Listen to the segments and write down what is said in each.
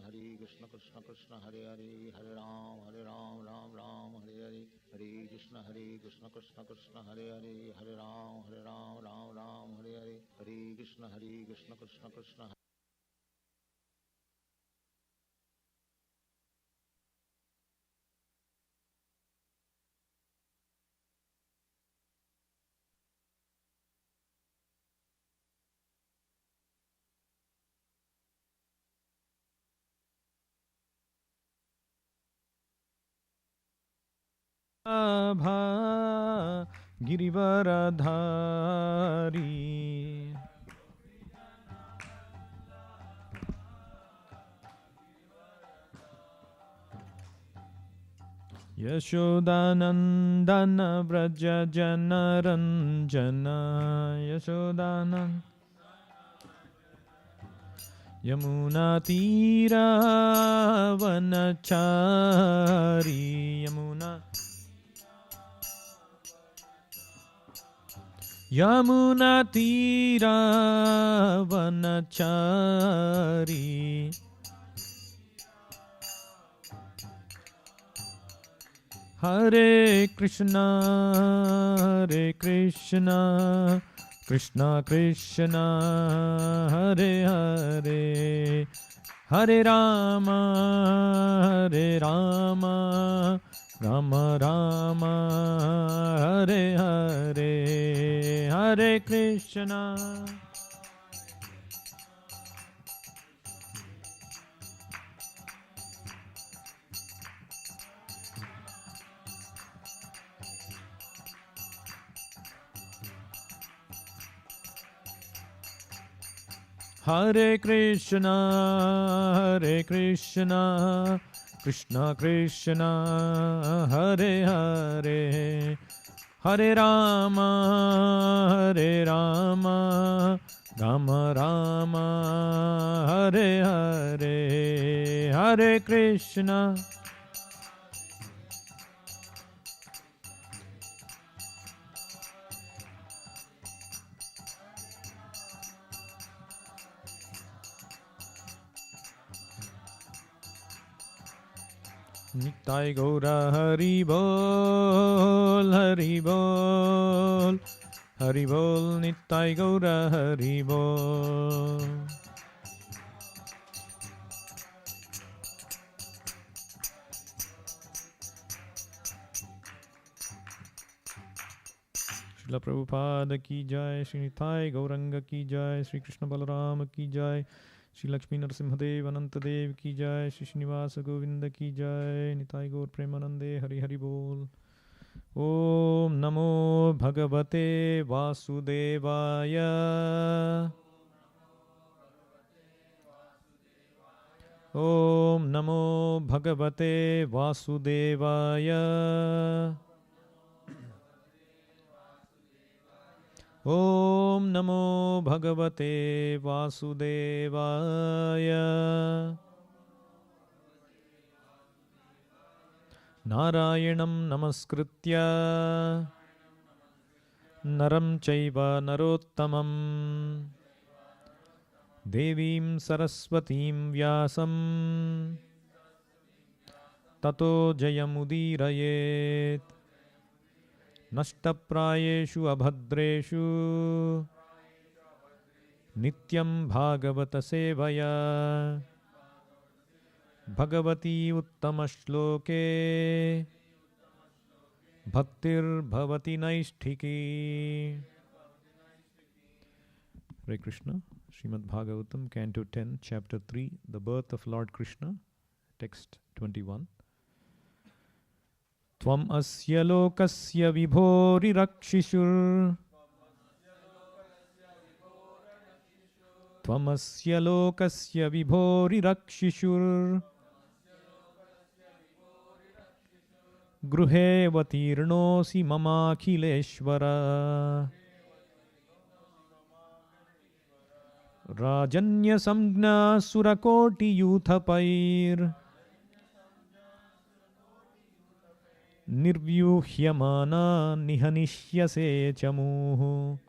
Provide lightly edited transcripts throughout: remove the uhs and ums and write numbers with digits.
Hare Krishna Krishna Krishna Hare Hare Hare Ram Ram Ram Hare Hare Hare Krishna Krishna Krishna Hare Hare Hare Ram Ram Hare Hare Hare Krishna Krishna Krishna Abha Girivardhari Yashodanandan Vraj Janaranjan Yashodanand Yamuna तीरावनचारी Yamuna तीरावनचारी Hare Krishna Krishna Krishna Hare Hare Hare Rama Rama Rama Hare Hare Hare Krishna Hare Krishna Krishna Krishna Hare Hare Hare Rama Rama Rama Hare Hare Hare Krishna Nitai Gaura Hari Bol Hari Bol Hari Bol Nitai Gaura Hari Bol Srila Prabhupada ki jai, Sri Nitai Gauranga ki jai, Sri Krishna Balarama ki jai, Sri Lakshmi Narasimhadev Anantadev ki jai, Sri Srinivasa Govinda ki jai, Nitai Gaur Premanande Hari Hari Bol. Om Namo Bhagavate Vasudevaya. Om Namo Bhagavate Vasudevaya. Om Namo Bhagavate Vasudevaya. Narayanam Namaskritya Naram Chaiva Narottamam Devim Saraswatim Vyasam Tato Jayamudirayet Nashtaprayeshu Abhadreshu Nityam Bhagavata Sevaya Bhagavati Uttamashloke Bhaktir Bhavati Naisthiki. Hare Krishna, Srimad Bhagavatam, Canto 10, Chapter 3, The Birth of Lord Krishna, Text 21. Tvam asya lokasya vibhori rakshishur Tvam asya lokasya vibhori rakshishur Gruhe vatirnosi mamakhileshvara Rajanya samgna surakoti yuthapair Nirvyuhyamana nihanishyase chamuhu.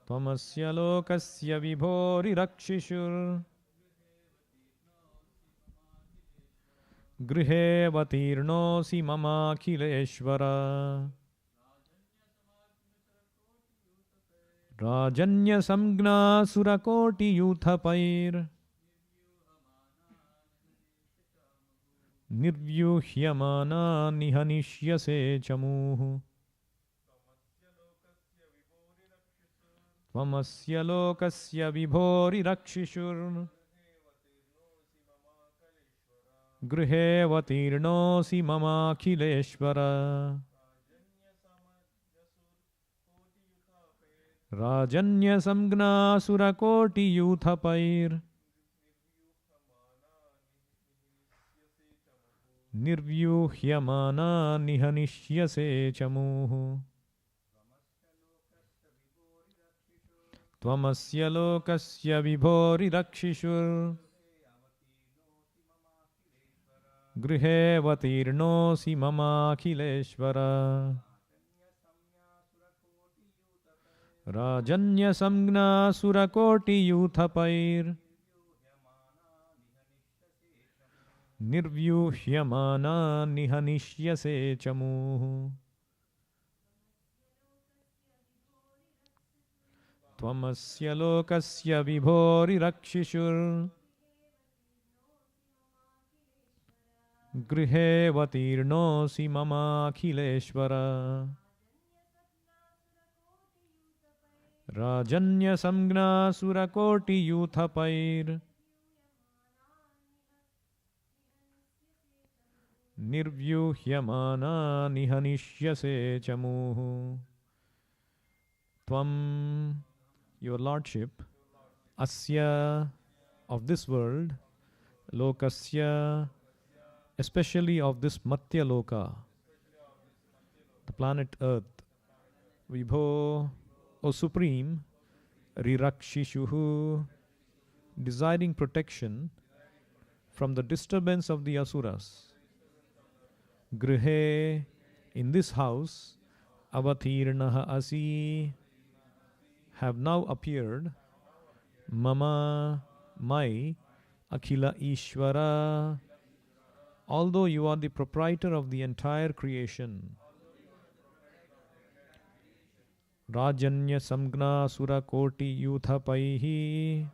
Tvamasya lokasya vibhorirakshishur Grihe vatirnosi mamakhileshvara Rajanya samgna surakoti yuthapair Nirvyuhyamana nihanishyase chamuhu Tvamasya lokasya vibhorirakshishur Grihe vatirnosi mamakhileshvara Rajanya samgna surakoti yuthapair Nirvyuhyamana nihanishyase chamuhu Tvamasya lokasya vibhorirakshishur Grihe vatirnosi mamakhileshvara Rajanya samgna surakoti yuthapair Nirvyuhyamana nihanishyase chamuhu Tvamasya lokasya vibhorirakshishur Grihe vatirnosi mamakhileshvara Rajanya samgna surakoti yuthapair Nirvyuhyamana nihanishyase chamuhu Tvam, your lordship, asya, of this world, lokasya, especially of this matya loka, the planet earth, vibho, O supreme, rirakshishuhu, desiring protection from the disturbance of the asuras. Grihe, in this house, avatirnaha asi, have now appeared, mama, my, akhila ishvara, although you are the proprietor of the entire creation. Rajanya samgna surakoti yuthapaihi,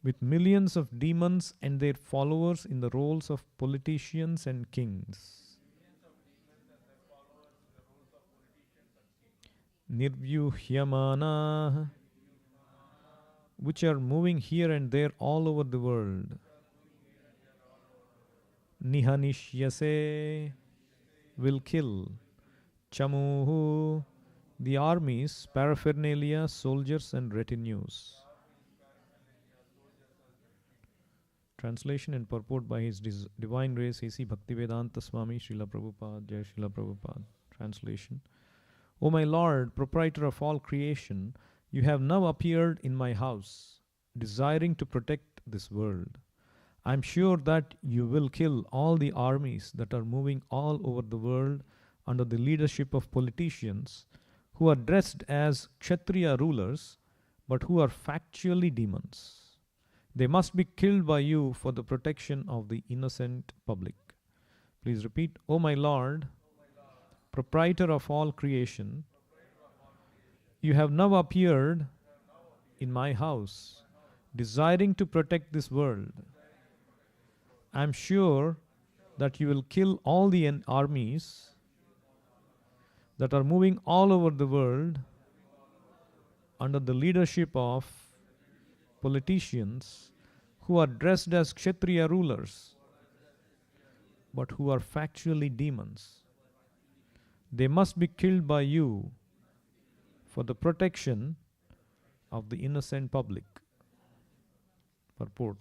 with millions of demons and their followers in the roles of politicians and kings. Nirvyuhyamana, which are moving here and there all over the world. Nihanishyase, will kill. Chamuhu, the armies, paraphernalia, soldiers and retinues. Translation and purport by His Divine Grace A.C. Bhaktivedanta Swami Srila Prabhupada, Jai Srila Prabhupada. Translation. O my Lord, proprietor of all creation, you have now appeared in my house, desiring to protect this world. I am sure that you will kill all the armies that are moving all over the world under the leadership of politicians who are dressed as Kshatriya rulers, but who are factually demons. They must be killed by you for the protection of the innocent public. Please repeat. O my Lord, proprietor of all creation, you have now appeared in my house, desiring to protect this world. I am sure that you will kill all the armies that are moving all over the world under the leadership of politicians who are dressed as Kshatriya rulers, but who are factually demons. They must be killed by you for the protection of the innocent public. Purport.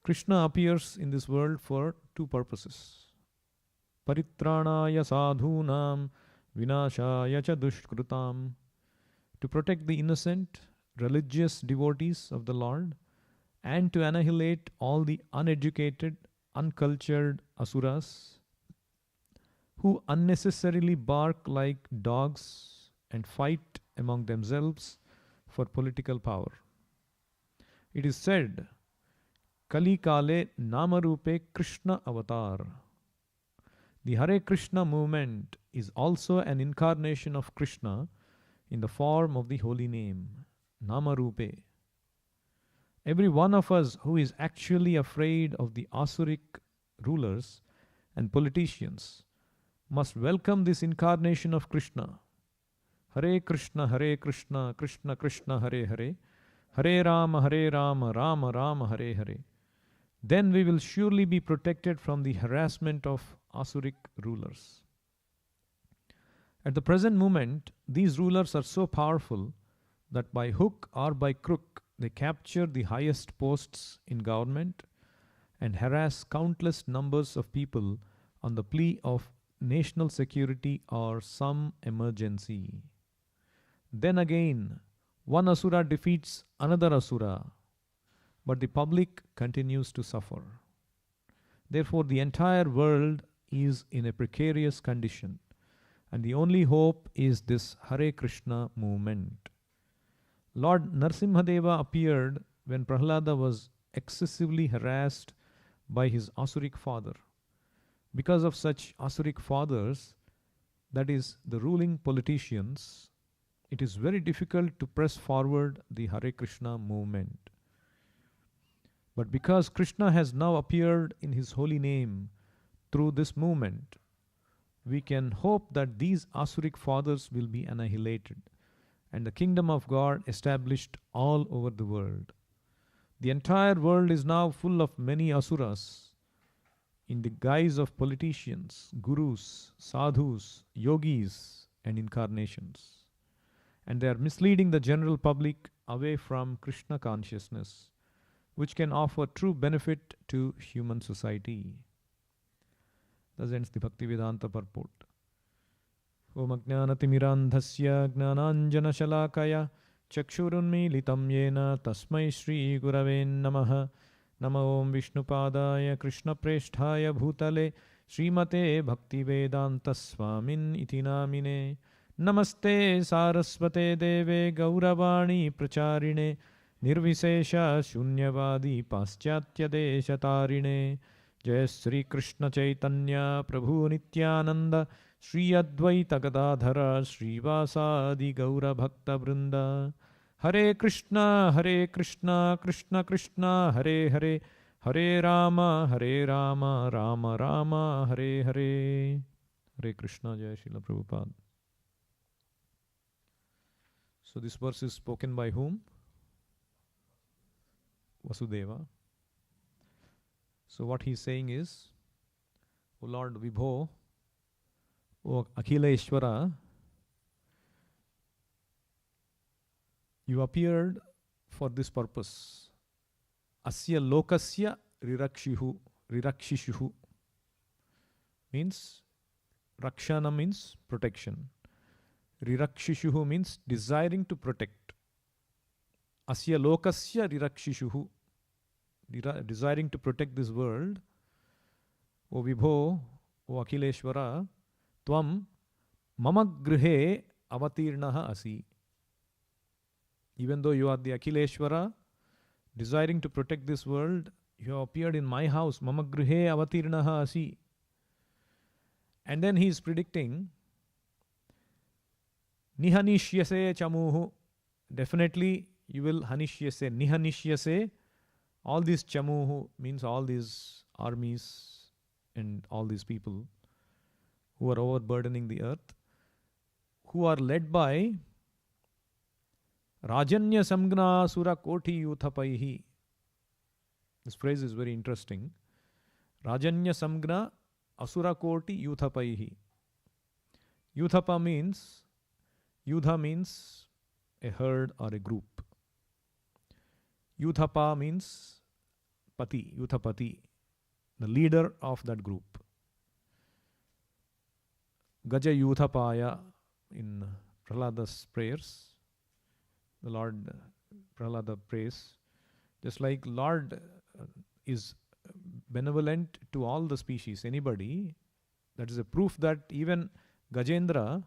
Krishna appears in this world for two purposes. Paritranaya sadhunam vinashaya cha dushkrutam, to protect the innocent, religious devotees of the Lord, and to annihilate all the uneducated, uncultured asuras who unnecessarily bark like dogs and fight among themselves for political power. It is said, Kali Kale Namarupe Krishna Avatar. The Hare Krishna movement is also an incarnation of Krishna in the form of the holy name, Namarupe. Every one of us who is actually afraid of the Asuric rulers and politicians must welcome this incarnation of Krishna. Hare Krishna, Krishna Krishna, Hare Hare, Hare Rama, Rama Rama, Hare Hare. Then we will surely be protected from the harassment of Asuric rulers. At the present moment, these rulers are so powerful that by hook or by crook, they capture the highest posts in government and harass countless numbers of people on the plea of national security or some emergency. Then again, one Asura defeats another Asura, but the public continues to suffer. Therefore, the entire world is in a precarious condition, and the only hope is this Hare Krishna movement. Lord Narsimhadeva appeared when Prahlada was excessively harassed by his Asuric father. Because of such Asuric fathers, that is, the ruling politicians, it is very difficult to press forward the Hare Krishna movement. But because Krishna has now appeared in his holy name through this movement, we can hope that these Asuric fathers will be annihilated and the kingdom of God established all over the world. The entire world is now full of many Asuras in the guise of politicians, gurus, sadhus, yogis, and incarnations. And they are misleading the general public away from Krishna consciousness, which can offer true benefit to human society. Thus ends the Bhaktivedanta purport. Om Ajnanatimmirandhasya Gnananjanashalakaya Chakshurunmilitam Yena Tasmai Shri Gurave Namaha. Namo Om Vishnupadaya Krishna Presthaya Bhutale Srimate Bhaktivedanta Swamin iti namine. Namaste Saraswate Deve Gauravani Pracharine Nirvisesha Shunyavadi Paschatya Deshatarine. Jai Sri Krishna Chaitanya Prabhu Nityananda Sri Advaita Gadadhara Srivasadi Gaura Bhakta Vrinda. Hare Krishna, Krishna Krishna, Hare Hare, Hare Rama, Rama Rama, Hare Hare. Hare Krishna, Jai Srila Prabhupada. So this verse is spoken by whom? Vasudeva. So what he is saying is, O Lord Vibho, O Akhileshwara, you appeared for this purpose. Asya lokasya rirakshishuhu means, rakshana means protection. Rirakshishuhu means desiring to protect. Asya lokasya rirakshishuhu, desiring to protect this world. O Vibho, O Akhileshwara, Tvam mama grihe avatirnaha asi. Even though you are the Akhileshwara, desiring to protect this world, you have appeared in my house. Mama grihe avatirnaha asi. And then he is predicting, Nihanishyase chamuhu. Definitely you will hanishyase, nihanishyase. All these chamuhu means all these armies and all these people who are overburdening the earth, who are led by Rajanya Samgna Sura Koti Yuthapaihi. This phrase is very interesting. Rajanya Samgna Asura Koti Yuthapaihi. Yuthapa means, Yudha means a herd or a group. Yuthapa means Pati, Yuthapati, the leader of that group. Gaja Yuthapaya in Prahlada's prayers. The Lord Prahlada prays, just like Lord is benevolent to all the species, anybody, That is a proof that even Gajendra,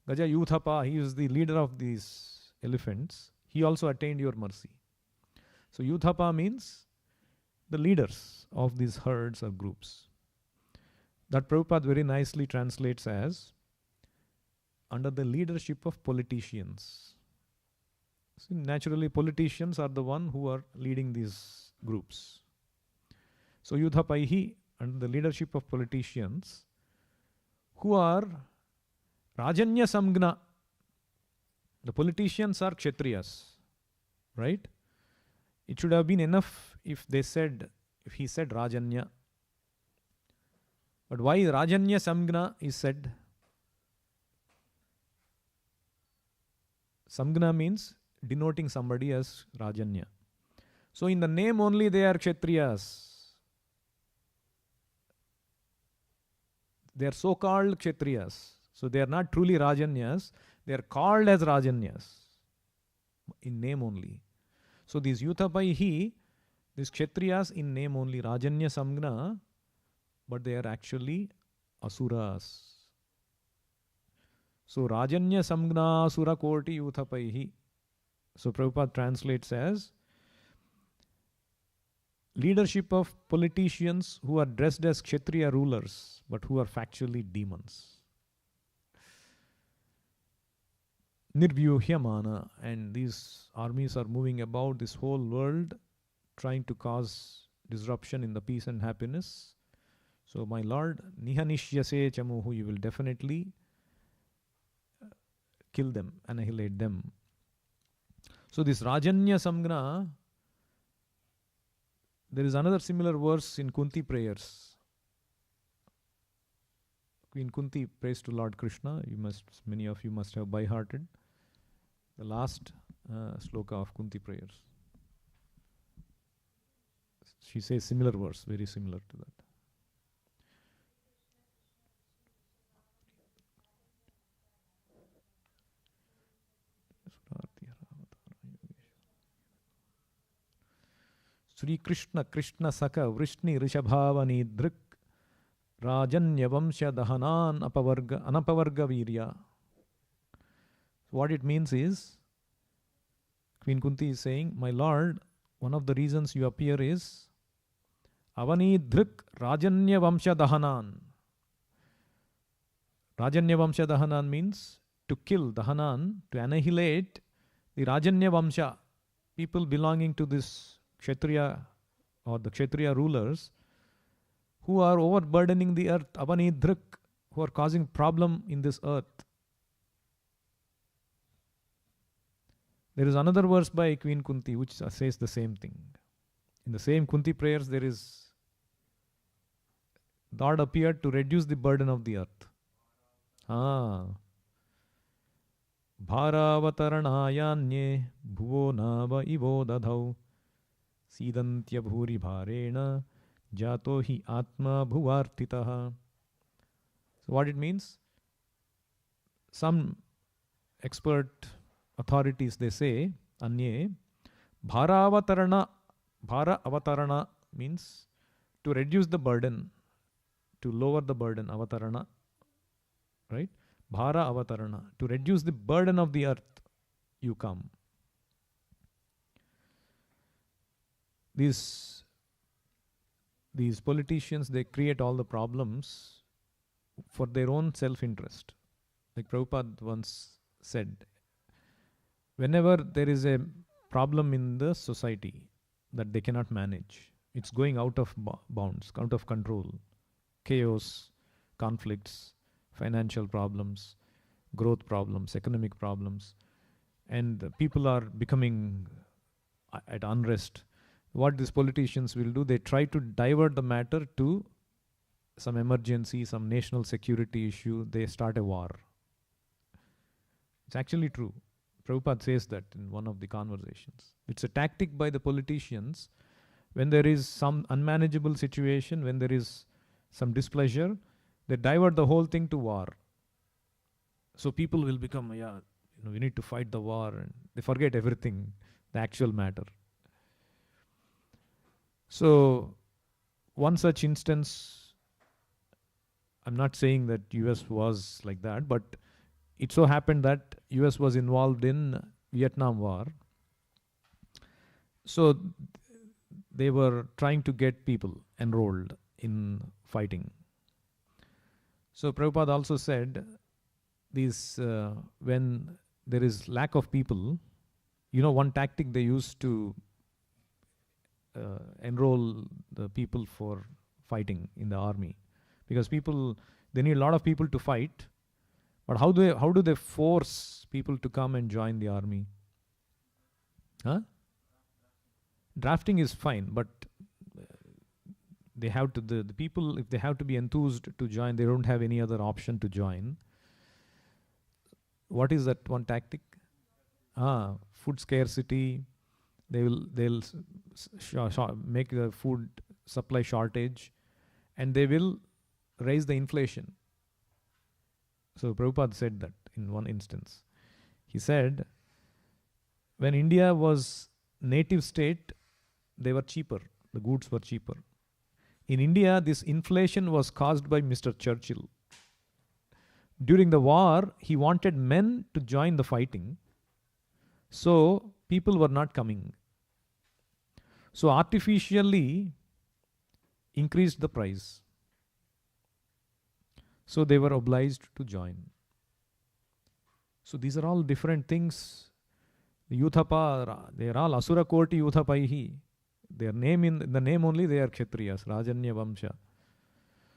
Gaja Yuthapa, he is the leader of these elephants. He also attained your mercy. So Yuthapa means the leaders of these herds or groups. That Prabhupada very nicely translates as under the leadership of politicians. So naturally, politicians are the one who are leading these groups. So Yuthapaihi, under the leadership of politicians, who are Rajanya Samgna. The politicians are Kshatriyas, right? It should have been enough if he said Rajanya. But why Rajanya Samgna is said? Samgna means denoting somebody as Rajanya. So in the name only they are Kshatriyas. They are so-called Kshatriyas. So they are not truly Rajanyas. They are called as Rajanyas. In name only. So these Yuthapaihi, these Kshatriyas in name only, Rajanya Samgna, but they are actually Asuras. So Rajanya Samgna Asura Koti Yuthapaihi. So Prabhupada translates as leadership of politicians who are dressed as Kshatriya rulers, but who are factually demons. Nirvyuhyamana, and these armies are moving about this whole world trying to cause disruption in the peace and happiness. So my Lord, Nihanishyase Chamuhu, you will definitely kill them, annihilate them. So this Rajanya Samgna, there is another similar verse in Kunti prayers. Queen Kunti prays to Lord Krishna. Many of you must have by-hearted the last sloka of Kunti prayers. She says similar verse, very similar to that. Sri Krishna Krishna Saka Vrishni Rishabhavani Drik Rajanya Vamsha Dahanan Anapavarga Virya. What it means is, Queen Kunti is saying, my Lord, one of the reasons you appear is Avani Drik Rajanya Vamsha Dahanan. Rajanya Vamsha Dahanan means to kill, Dahanan, to annihilate the Rajanya Vamsha, people belonging to this Kshatriya or the Kshatriya rulers who are overburdening the earth, Avani Drik, who are causing problem in this earth. There is another verse by Queen Kunti which says the same thing. In the same Kunti prayers, there is God appeared to reduce the burden of the earth. Bharavataranaayanye bhuvo nava ivo dadhau Sidantya bhuri bharena jato hi atma bhuvartitaha. So what it means? Some expert authorities, they say, Anye, Bhara avatarana means to reduce the burden, to lower the burden, avatarana, right? Bhara avatarana, to reduce the burden of the earth, you come. These politicians, they create all the problems for their own self-interest. Like Prabhupada once said, whenever there is a problem in the society that they cannot manage, it's going out of bounds, out of control, chaos, conflicts, financial problems, growth problems, economic problems, and people are becoming at unrest. What these politicians will do, they try to divert the matter to some emergency, some national security issue. They start a war. It's actually true. Prabhupada says that in one of the conversations. It's a tactic by the politicians. When there is some unmanageable situation, when there is some displeasure, they divert the whole thing to war. So people will become, we need to fight the war, and they forget everything, the actual matter. So one such instance I'm not saying that US was like that, but it so happened that US was involved in Vietnam War. So they were trying to get people enrolled in fighting. So Prabhupada also said, these when there is lack of people, one tactic they use to enroll the people for fighting in the army, because they need a lot of people to fight, but how do they force people to come and join the army? Huh? Drafting is fine, but they have to the people, if they have to be enthused to join, they don't have any other option to join. What is that one tactic? Food scarcity. They'll make the food supply shortage, and they will raise the inflation. So Prabhupada said that in one instance. He said, when India was native state, they were cheaper. The goods were cheaper. In India, this inflation was caused by Mr. Churchill. During the war, he wanted men to join the fighting, so people were not coming. So artificially increased the price. So they were obliged to join. So these are all different things. Yuthapa, they are all Asura Koti Yuthapaihi. Their name, in the name only, they are Kshatriyas, Rajanya Vamsha.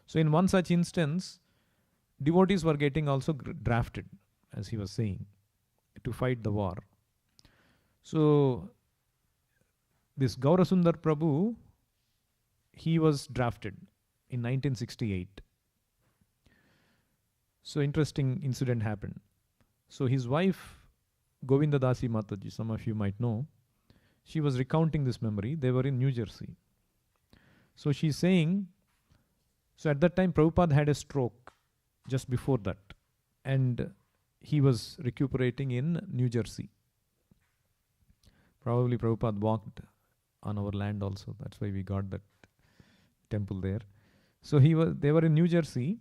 So in one such instance, devotees were getting also drafted, as he was saying, to fight the war. So this Gaurasundar Prabhu, he was drafted in 1968. So interesting incident happened. So his wife, Govinda Dasi Mataji, some of you might know, she was recounting this memory. They were in New Jersey. So she's saying, so at that time Prabhupada had a stroke just before that, and he was recuperating in New Jersey. Probably Prabhupada walked on our land also. That's why we got that temple there. So they were in New Jersey,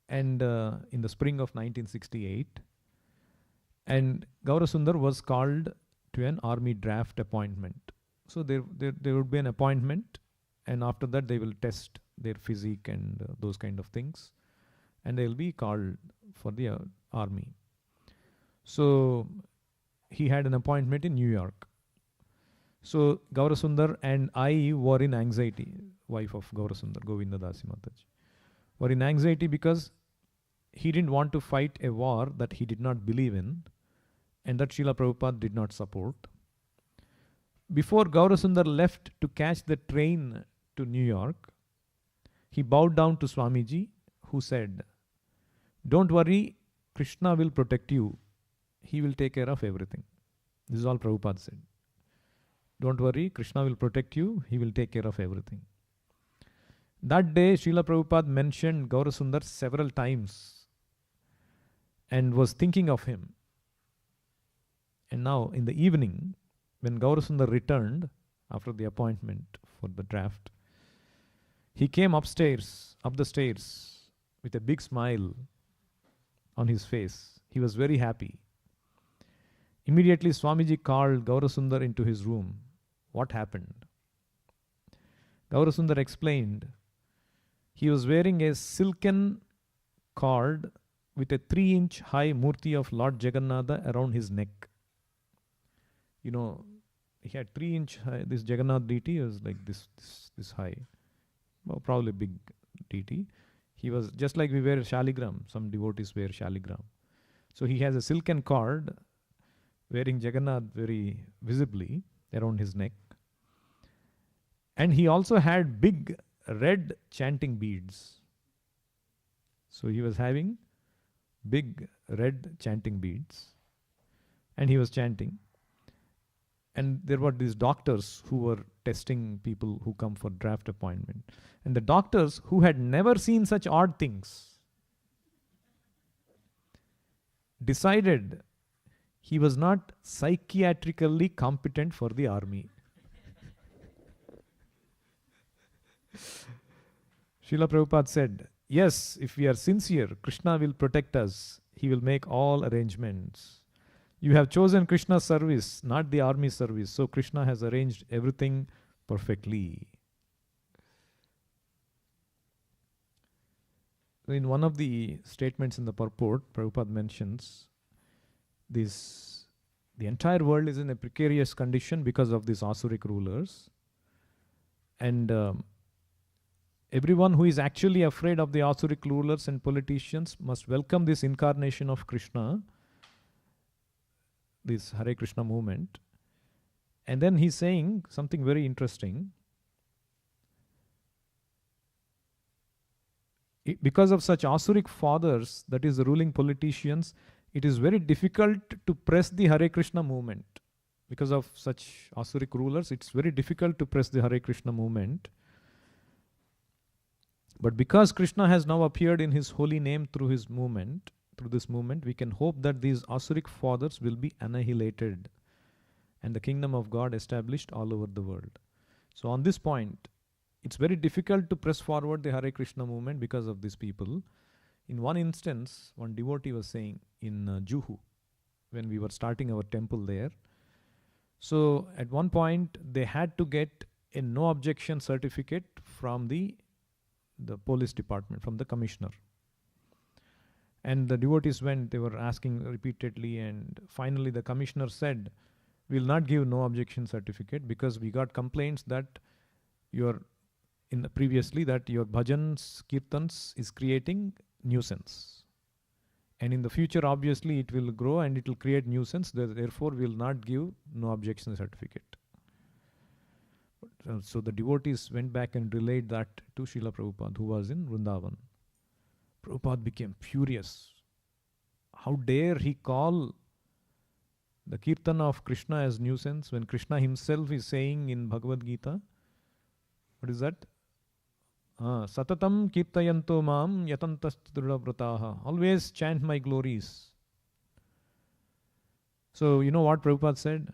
and in the spring of 1968, and Gaurasundar was called to an army draft appointment. So there would be an appointment, and after that they will test their physique and those kind of things, and they will be called for the army. So he had an appointment in New York. So Gaurasundar and I were in anxiety, wife of Gaurasundar, Govinda Dasi Mataji, were in anxiety because he didn't want to fight a war that he did not believe in, and that Srila Prabhupada did not support. Before Gaurasundar left to catch the train to New York, he bowed down to Swamiji, who said, "Don't worry, Krishna will protect you. He will take care of everything." This is all Prabhupada said. Don't worry, Krishna will protect you. He will take care of everything. That day, Srila Prabhupada mentioned Gaurasundar several times and was thinking of him. And now, in the evening, when Gaurasundar returned after the appointment for the draft, he came up the stairs, with a big smile on his face. He was very happy. Immediately, Swamiji called Gaurasundar into his room. What happened? Gaurasundar explained, he was wearing a silken cord with a 3-inch high murti of Lord Jagannatha around his neck. He had 3-inch high, this Jagannath deity was like this high. Well, probably big deity. He was just like we wear shaligram. Some devotees wear shaligram. So he has a silken cord wearing Jagannath very visibly around his neck. And he also had big red chanting beads. So he was having big red chanting beads. And he was chanting. And there were these doctors who were testing people who come for draft appointment. And the doctors, who had never seen such odd things, decided he was not psychiatrically competent for the army. Srila Prabhupada said, yes, if we are sincere, Krishna will protect us. He will make all arrangements. You have chosen Krishna's service, not the army service. So Krishna has arranged everything perfectly. In one of the statements in the purport, Prabhupada mentions this: the entire world is in a precarious condition because of these Asuric rulers. And everyone who is actually afraid of the Asuric rulers and politicians must welcome this incarnation of Krishna, this Hare Krishna movement. And then he's saying something very interesting. Because of such Asuric fathers, that is the ruling politicians, it is very difficult to press the Hare Krishna movement. Because of such Asuric rulers, it's very difficult to press the Hare Krishna movement. But because Krishna has now appeared in his holy name through his movement, through this movement, we can hope that these Asuric fathers will be annihilated and the kingdom of God established all over the world. So on this point, it's very difficult to press forward the Hare Krishna movement because of these people. In one instance, one devotee was saying in Juhu, when we were starting our temple there, so at one point they had to get a no objection certificate from the police department, from the commissioner. And the devotees went, they were asking repeatedly, and finally the commissioner said, we will not give no objection certificate because we got complaints that previously that your bhajans, kirtans is creating nuisance. And in the future, obviously, it will grow and it will create nuisance. Therefore, we will not give no objection certificate. So the devotees went back and relayed that to Srila Prabhupada, who was in Vrindavan. Prabhupada became furious. How dare he call the kirtan of Krishna as nuisance when Krishna himself is saying in Bhagavad Gita, what is that? Satatam kirtayanto mam yatantas drudavrataha. Always chant my glories. So you know what Prabhupada said?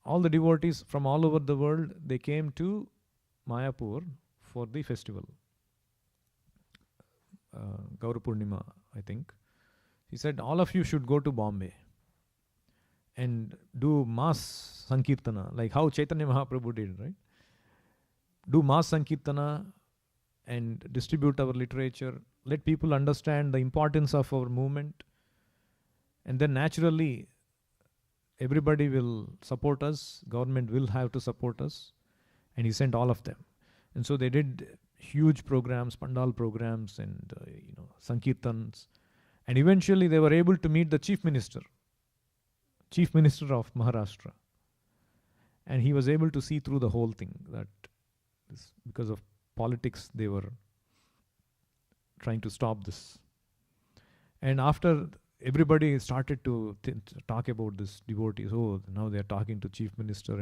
All the devotees from all over the world, they came to Mayapur for the festival. Gaura Purnima, I think. He said, all of you should go to Bombay and do mass Sankirtana, like how Chaitanya Mahaprabhu did, right? Do mass Sankirtana and distribute our literature. Let people understand the importance of our movement. And then naturally, everybody will support us. Government will have to support us. And he sent all of them. And so they did huge programs, pandal programs and Sankirtans. And eventually they were able to meet the Chief Minister of Maharashtra. And he was able to see through the whole thing, that because of politics, they were trying to stop this. And after everybody started to talk about this devotees, now they're talking to Chief Minister,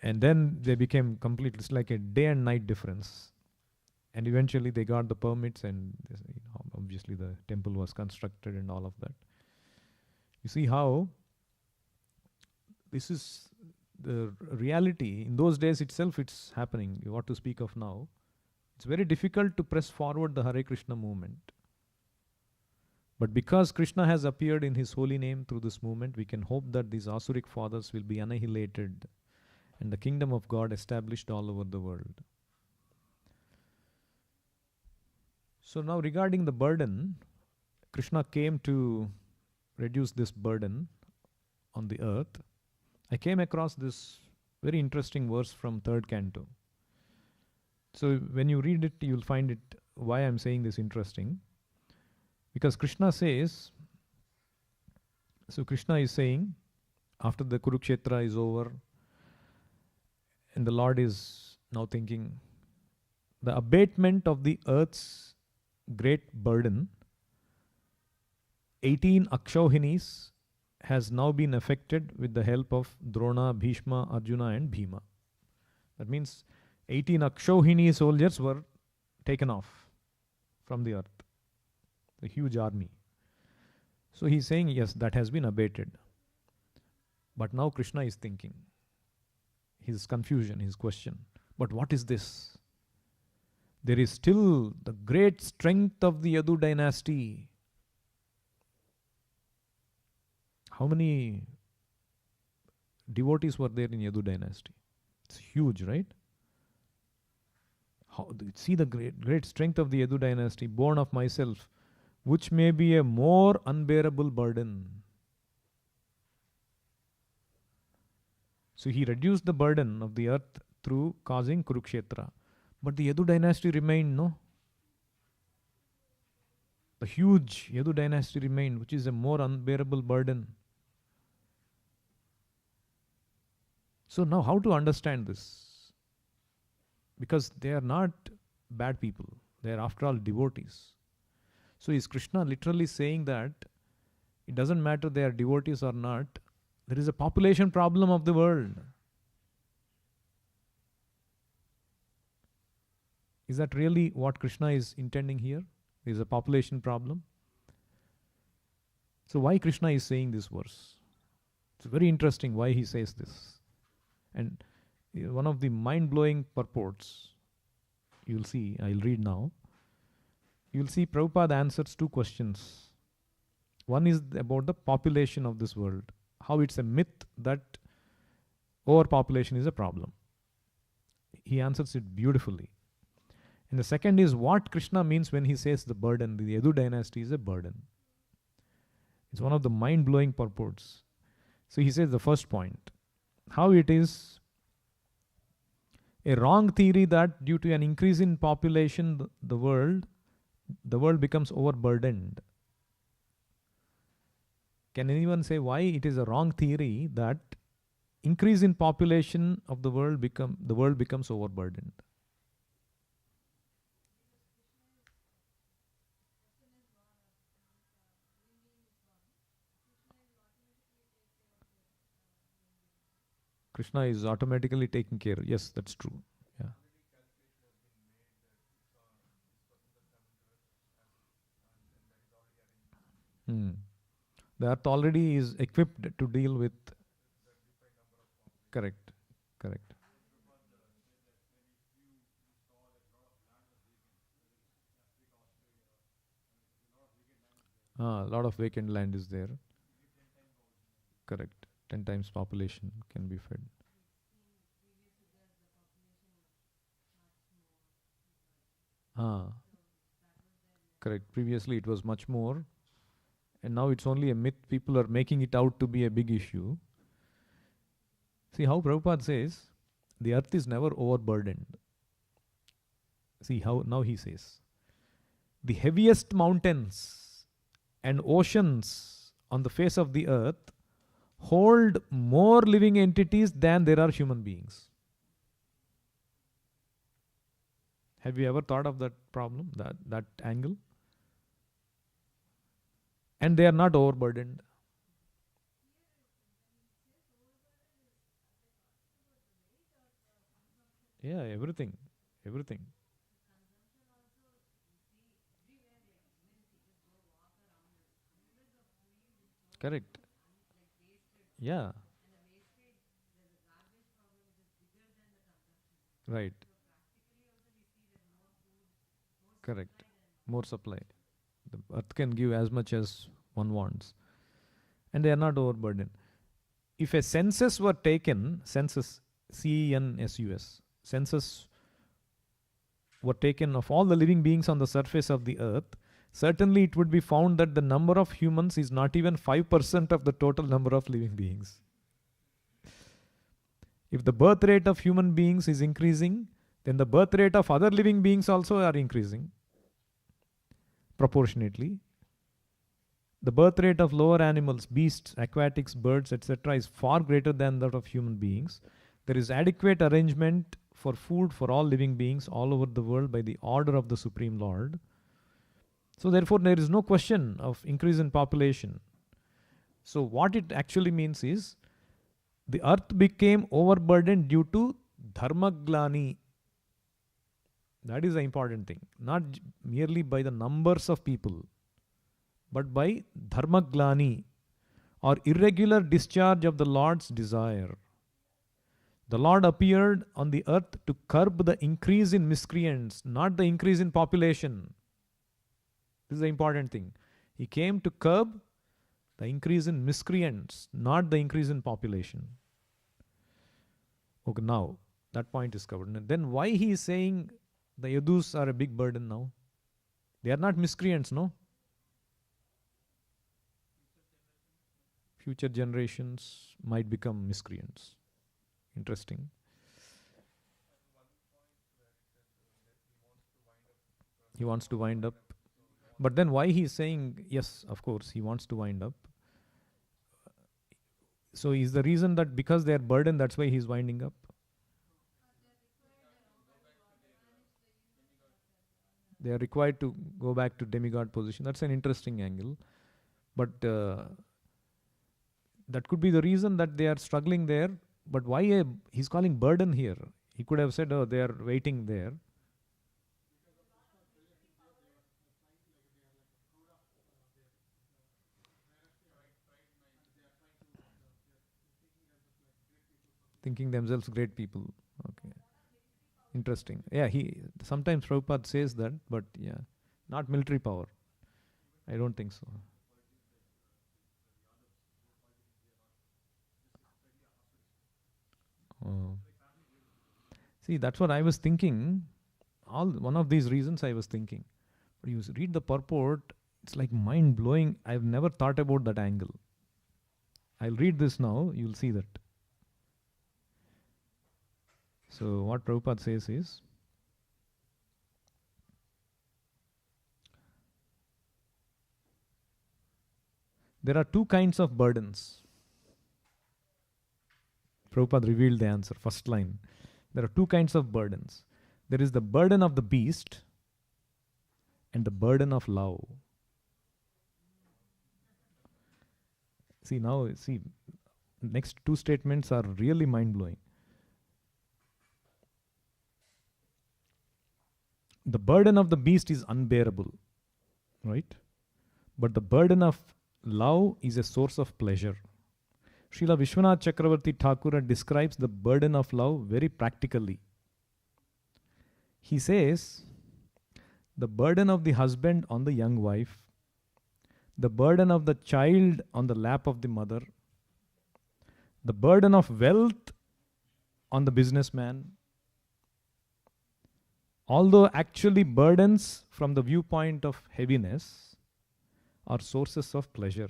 and then they became completely, it's like a day and night difference. And eventually they got the permits, and obviously the temple was constructed and all of that. You see how this is the reality. In those days itself it's happening. What to speak of now? It's very difficult to press forward the Hare Krishna movement. But because Krishna has appeared in his holy name through this movement, we can hope that these Asuric fathers will be annihilated and the kingdom of God established all over the world. So now regarding the burden, Krishna came to reduce this burden on the earth. I came across this very interesting verse from 3rd canto. So when you read it, you'll find it, why I'm saying this interesting. Because Krishna says, so Krishna is saying, after the Kurukshetra is over, and the Lord is now thinking, the abatement of the earth's great burden, 18 Akshauhinis has now been effected with the help of Drona, Bhishma, Arjuna and Bhima. That means 18 Akshauhini soldiers were taken off from the earth. A huge army. So he's saying, yes, that has been abated. But now Krishna is thinking, his confusion, his question, but what is this? There is still the great strength of the Yadu dynasty. How many devotees were there in Yadu dynasty? It's huge, right? See the great strength of the Yadu dynasty, born of myself, which may be a more unbearable burden. So he reduced the burden of the earth through causing Kurukshetra. But the Yadu dynasty remained, no? The huge Yadu dynasty remained, which is a more unbearable burden. So now how to understand this? Because they are not bad people. They are after all devotees. So is Krishna literally saying that it doesn't matter they are devotees or not, there is a population problem of the world. Is that really what Krishna is intending here? There is a population problem. So why Krishna is saying this verse? It's very interesting why he says this. And one of the mind-blowing purports, you'll see, I'll read now. You'll see Prabhupada answers two questions. One is about the population of this world. How it's a myth that overpopulation is a problem. He answers it beautifully. And the second is what Krishna means when he says the burden. The Yadu dynasty is a burden. It's one of the mind-blowing purports. So he says the first point. How it is a wrong theory that due to an increase in population, the world becomes overburdened. Can anyone say why it is a wrong theory that increase in population of the world becomes overburdened? Krishna is automatically taking care. Yes, that's true. Yeah. The earth already is equipped to deal with. Correct. A lot of vacant land is there. Correct. 10 times population can be fed. Correct. Previously it was much more. And now it's only a myth. People are making it out to be a big issue. See how Prabhupada says, the earth is never overburdened. See how now he says, the heaviest mountains and oceans on the face of the earth hold more living entities than there are human beings. Have you ever thought of that problem, that angle? And they are not overburdened. Yeah, everything. Correct. Yeah. Right. Correct. More supply. The earth can give as much as one wants. And they are not overburdened. If a census were taken, census, CENSUS, census were taken of all the living beings on the surface of the earth, certainly it would be found that the number of humans is not even 5% of the total number of living beings. If the birth rate of human beings is increasing, then the birth rate of other living beings also are increasing proportionately. The birth rate of lower animals, beasts, aquatics, birds, etc. is far greater than that of human beings. There is adequate arrangement for food for all living beings all over the world by the order of the Supreme Lord. So therefore there is no question of increase in population. So what it actually means is, the earth became overburdened due to dharmaglani. That is the important thing. Not merely by the numbers of people, but by dharmaglani, or irregular discharge of the Lord's desire. The Lord appeared on the earth to curb the increase in miscreants, not the increase in population. This is the important thing. He came to curb the increase in miscreants, not the increase in population. Okay, now that point is covered. And then why he is saying the Yadus are a big burden now? They are not miscreants, no? Future generations might become miscreants. Interesting. He wants to wind up. But then why he is saying, yes, of course, he wants to wind up. So is the reason that because they are burdened, that's why he is winding up? They are required to go back to demigod position. That's an interesting angle. But that could be the reason that they are struggling there. But why he's calling burden here? He could have said, oh, they are waiting there. Thinking themselves great people. Okay. Interesting. Yeah, sometimes Prabhupada says that, but yeah, not military power. I don't think so. Oh. See, that's what I was thinking. One of these reasons I was thinking. But you read the purport, it's like mind blowing. I've never thought about that angle. I'll read this now, you'll see that. So what Prabhupada says is, there are two kinds of burdens. Prabhupada revealed the answer, first line. There are two kinds of burdens. There is the burden of the beast and the burden of love. See, next two statements are really mind-blowing. The burden of the beast is unbearable, right? But the burden of love is a source of pleasure. Srila Vishwanath Chakravarti Thakur describes the burden of love very practically. He says, the burden of the husband on the young wife, the burden of the child on the lap of the mother, the burden of wealth on the businessman, although actually burdens from the viewpoint of heaviness, are sources of pleasure.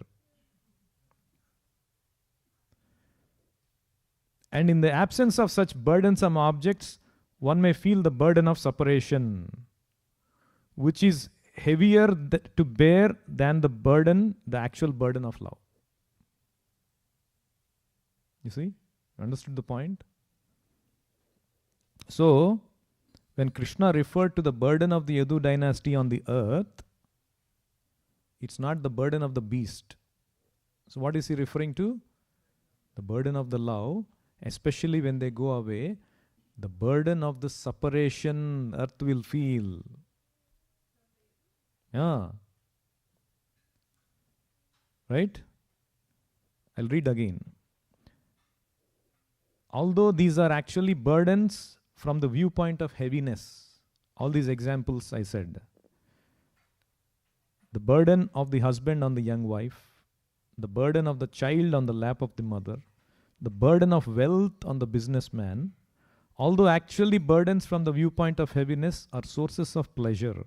And in the absence of such burdensome objects, one may feel the burden of separation, which is heavier to bear than the actual burden of love. You see? Understood the point? So, when Krishna referred to the burden of the Yadu dynasty on the earth, it's not the burden of the beast. So what is he referring to? The burden of the love, especially when they go away, the burden of the separation earth will feel. Yeah. Right? I'll read again. Although these are actually burdens from the viewpoint of heaviness, all these examples I said. The burden of the husband on the young wife, the burden of the child on the lap of the mother, the burden of wealth on the businessman, although actually burdens from the viewpoint of heaviness, are sources of pleasure.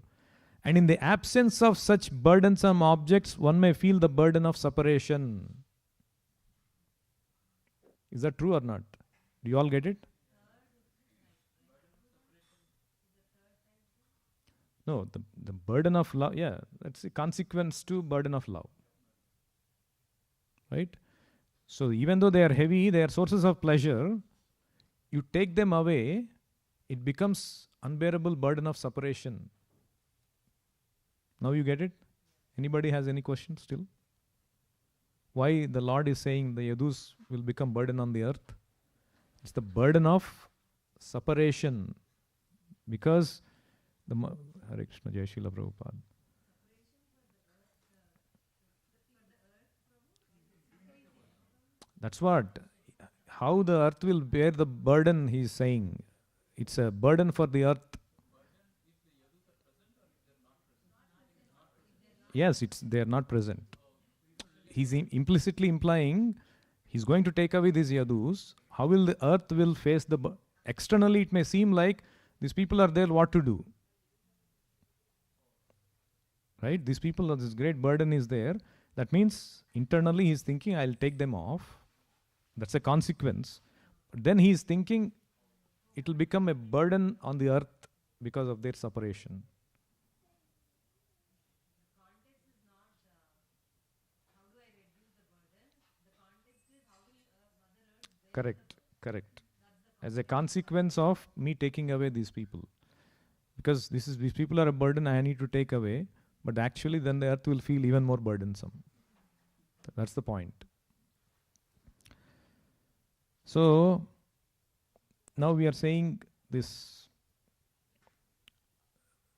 And in the absence of such burdensome objects, one may feel the burden of separation. Is that true or not? Do you all get it? No, the burden of love, yeah, that's a consequence to burden of love. Right? So even though they are heavy, they are sources of pleasure. You take them away, it becomes unbearable burden of separation. Now you get it? Anybody has any questions still? Why the Lord is saying the Yadus will become burden on the earth? It's the burden of separation. Because Hare Krishna, Jai Srila Prabhupada. That's what. how the earth will bear the burden, he is saying. It's a burden for the earth. Yes, they are not present. He's implicitly implying he's going to take away these yadus. How will the earth will face the externally it may seem like these people are there, what to do? Right? These people, this great burden is there. That means internally he's thinking, I'll take them off. That's a consequence. But then he's thinking it will become a burden on the earth because of their separation. Correct, correct. As a consequence of me taking away these people. Because these people are a burden I need to take away, but actually then the earth will feel even more burdensome. That's the point. So now we are saying this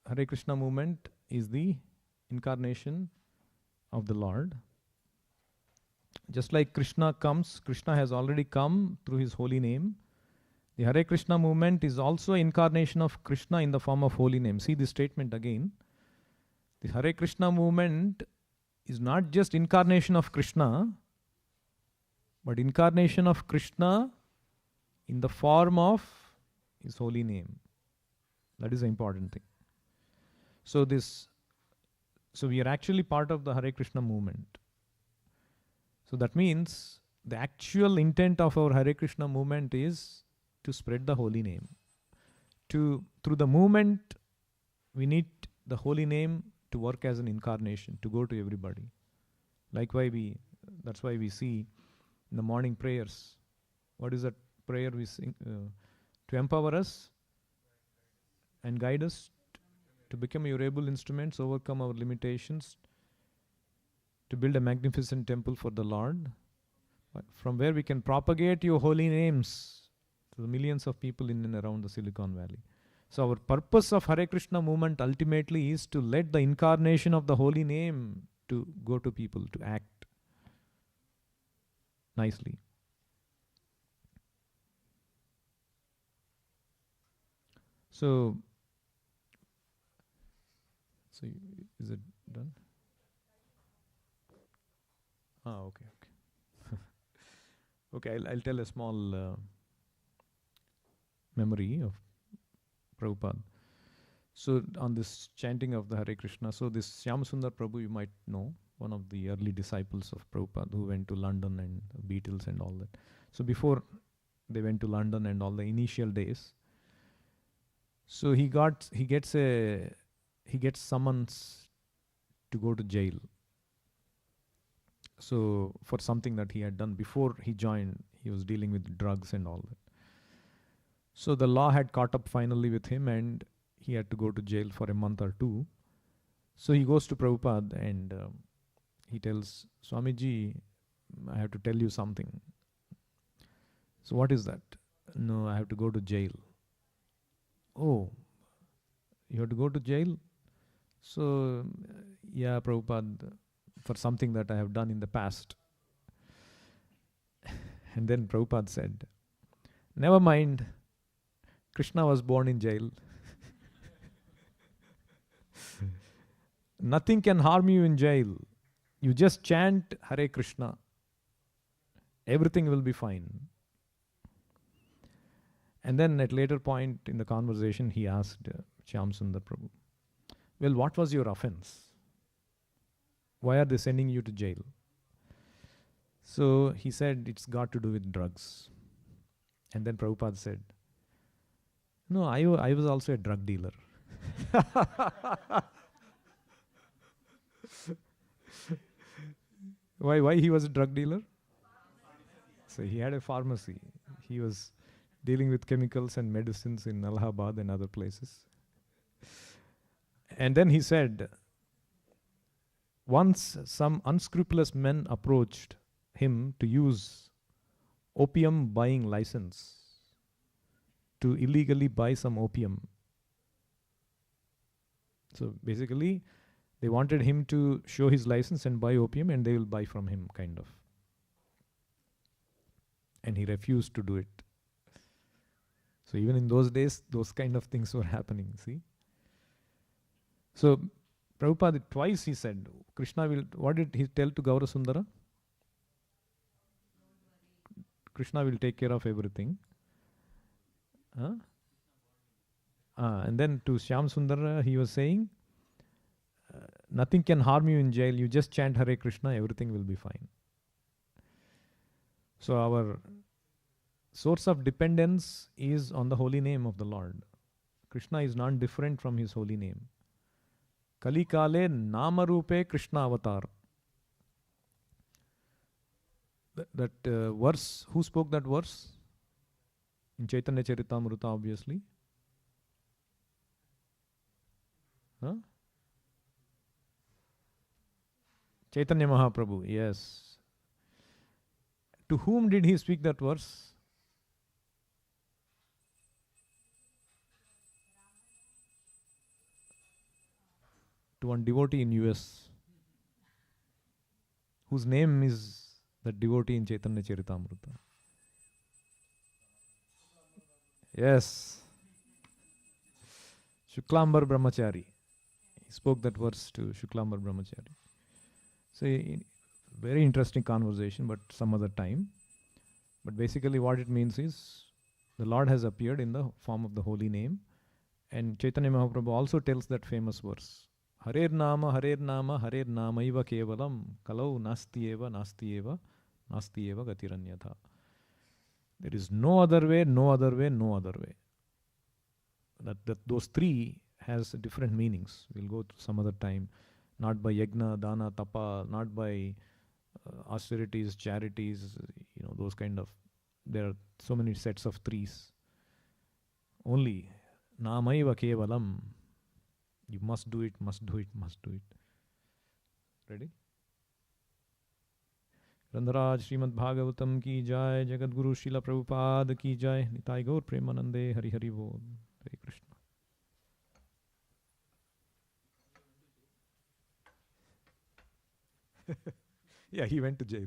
Hare Krishna movement is the incarnation of the Lord. Just like Krishna comes, Krishna has already come through his holy name. The Hare Krishna movement is also incarnation of Krishna in the form of holy name. See this statement again. The Hare Krishna movement is not just incarnation of Krishna, but incarnation of Krishna in the form of his holy name. That is the important thing. So we are actually part of the Hare Krishna movement. So that means the actual intent of our Hare Krishna movement is to spread the holy name. Through the movement, we need the holy name to work as an incarnation, to go to everybody. That's why we see in the morning prayers, what is that prayer we sing? To empower us and guide us to become your able instruments, overcome our limitations, to build a magnificent temple for the Lord, from where we can propagate your holy names to the millions of people in and around the Silicon Valley. So our purpose of Hare Krishna movement ultimately is to let the incarnation of the holy name to go to people, to act nicely. So is it done? Okay. Okay, I'll tell a small memory of Prabhupada. So on this chanting of the Hare Krishna, so this Shyam-Sundar Prabhu you might know, one of the early disciples of Prabhupada who went to London and Beatles and all that. So before they went to London and all the initial days, so he gets summons to go to jail. So for something that he had done before he joined, he was dealing with drugs and all that. So the law had caught up finally with him and he had to go to jail for a month or two. So he goes to Prabhupada and he tells, Swamiji, I have to tell you something. So what is that? No, I have to go to jail. Oh, you have to go to jail? So, yeah, Prabhupada, for something that I have done in the past. And then Prabhupada said, never mind, Krishna was born in jail. Nothing can harm you in jail. You just chant Hare Krishna. Everything will be fine. And then at later point in the conversation, he asked Shyam-Sundar Prabhu, well, what was your offense? Why are they sending you to jail? So he said, it's got to do with drugs. And then Prabhupada said, no, I was also a drug dealer. Why he was a drug dealer? So he had a pharmacy. He was dealing with chemicals and medicines in Allahabad and other places. And then he said, once some unscrupulous men approached him to use opium buying license to illegally buy some opium. So basically, they wanted him to show his license and buy opium and they will buy from him, kind of. and he refused to do it. So even in those days, those kind of things were happening, see. So Prabhupada twice he said, Krishna will, what did he tell to Gaura Sundara? Krishna will take care of everything. Huh? And then to Shyam Sundara, he was saying, nothing can harm you in jail. You just chant Hare Krishna, everything will be fine. So our source of dependence is on the holy name of the Lord. Krishna is not different from his holy name. Kali Kale Namarupe Krishna Avatar. That verse, who spoke that verse? In Chaitanya Charitamrita, obviously. Huh? Chaitanya Mahaprabhu, yes. To whom did he speak that verse? To one devotee in US, whose name is that devotee in Chaitanya Charitamrita. Yes. Shuklambar Brahmachari. He spoke that verse to Shuklambar Brahmachari. So, very interesting conversation, but some other time. But basically what it means is, the Lord has appeared in the form of the holy name. And Chaitanya Mahaprabhu also tells that famous verse. Harer Nama, Harer Nama, Harer Nama Iva Kevalam, Kalau Nasti Eva, Nasti Eva, Nasti Eva Gatiranyatha. There is no other way, no other way, no other way. That those three has different meanings. We'll go to some other time. Not by yajna, dana, tapa, not by austerities, charities, those kind of. There are so many sets of threes. Only Namaiva Kevalam. You must do it, must do it, must do it. Ready? Randaraj Srimad Bhagavatam ki jai, Jagat Guru Srila Prabhupada ki jai, Nitai Gaur Premanande, Hari Hari Bol, Hare Krishna. Yeah, he went to jail.